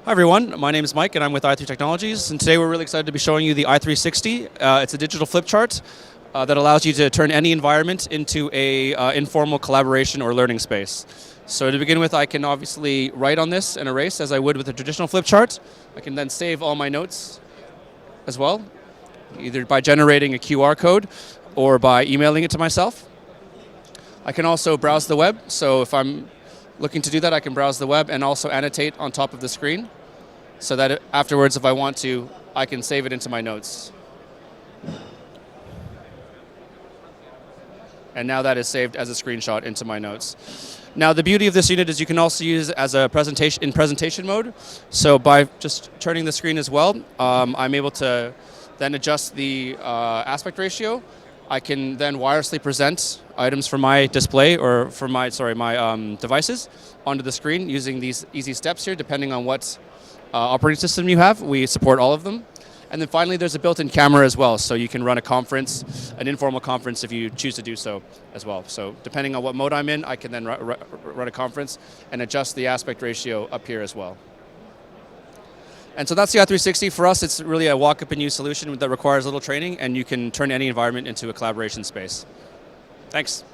Hi everyone, my name is Mike and I'm with i3 Technologies, and today we're really excited to be showing you the i360. It's a digital flip chart that allows you to turn any environment into a informal collaboration or learning space. So to begin with, I can obviously write on this and erase as I would with a traditional flip chart. I can then save all my notes as well, either by generating a QR code or by emailing it to myself. I can also browse the web, so if I'm looking to do that, I can browse the web and also annotate on top of the screen so that afterwards, if I want to, I can save it into my notes. And now that is saved as a screenshot into my notes. Now the beauty of this unit is you can also use it as a presentation in presentation mode. So by just turning the screen as well, I'm able to then adjust the aspect ratio. I can then wirelessly present items from my display or from my devices onto the screen using these easy steps here, depending on what operating system you have. We support all of them. And then finally, there's a built-in camera as well, so you can run a conference, an informal conference if you choose to do so as well. So depending on what mode I'm in, I can then run a conference and adjust the aspect ratio up here as well. And so that's the i360. For us, it's really a walk-up-and-use solution that requires little training, and you can turn any environment into a collaboration space. Thanks.